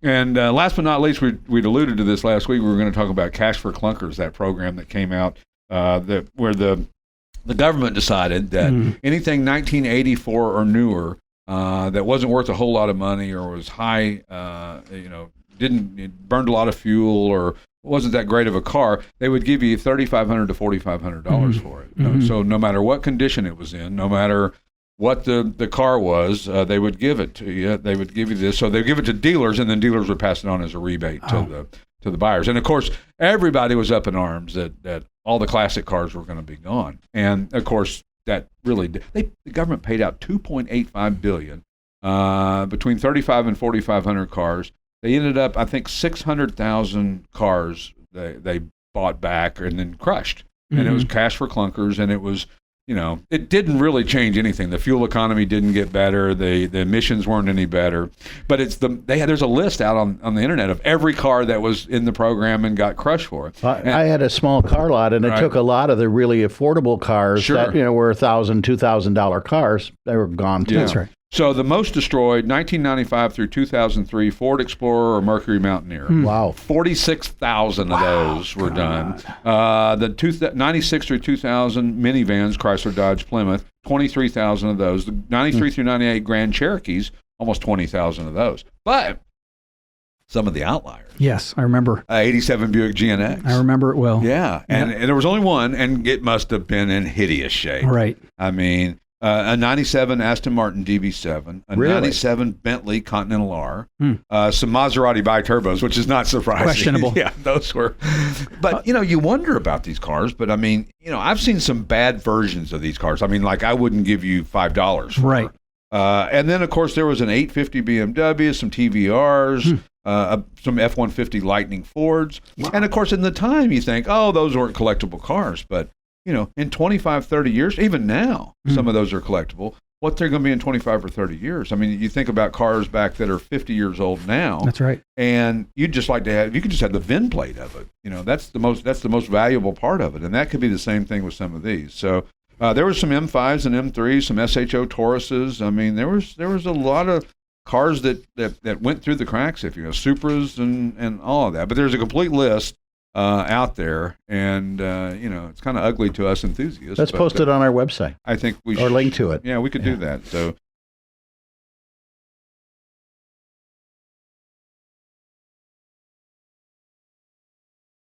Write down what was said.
And last but not least, we'd alluded to this last week. We were going to talk about Cash for Clunkers, that program that came out where the government decided that anything 1984 or newer that wasn't worth a whole lot of money or was high, it burned a lot of fuel or wasn't that great of a car, they would give you $3,500 to $4,500 for it. So no matter what condition it was in, no matter what the car was, they would give it to you. They would give you this. So they give it to dealers, and then dealers would pass it on as a rebate to the buyers. And, of course, everybody was up in arms that all the classic cars were going to be gone. And, of course, that really did. The government paid out $2.85 billion between 3,500 and 4,500 cars. They ended up, I think, 600,000 cars they bought back and then crushed. And it was Cash for Clunkers, and it was, it didn't really change anything. The fuel economy didn't get better. The emissions weren't any better. But there's a list out on the internet of every car that was in the program and got crushed for it. I had a small car lot, and it took a lot of the really affordable cars that were $1,000, $2,000 cars. They were gone too. Yeah. That's right. So the most destroyed, 1995 through 2003, Ford Explorer or Mercury Mountaineer. Wow. 46,000 of those were done. The 96 through 2000 minivans, Chrysler, Dodge, Plymouth, 23,000 of those. The 93 through 98 Grand Cherokees, almost 20,000 of those. But some of the outliers. Yes, I remember. 87 Buick GNX. I remember it well. Yeah, and there was only one, and it must have been in hideous shape. Right. I mean... a 97 Aston Martin DB7, a 97 Bentley Continental R, some Maserati bi-turbos, which is not surprising. Questionable. Yeah, those were. But, you wonder about these cars. But, I mean, I've seen some bad versions of these cars. I mean, like I wouldn't give you $5 for right. And then, of course, there was an 850 BMW, some TVRs, some F-150 Lightning Fords. Wow. And, of course, in the time you think, oh, those weren't collectible cars. But in 25, 30 years, even now, some of those are collectible. What they're going to be in 25 or 30 years. I mean, you think about cars back that are 50 years old now. That's right. And you'd just like to have, you could just have the VIN plate of it. That's the most valuable part of it. And that could be the same thing with some of these. So there was some M5s and M3s, some SHO Tauruses. I mean, there was a lot of cars that went through the cracks, if Supras and all of that. But there's a complete list out there, and it's kind of ugly to us enthusiasts. Let's post it on our website. I think we should. Or link to it. Yeah, we could do that. So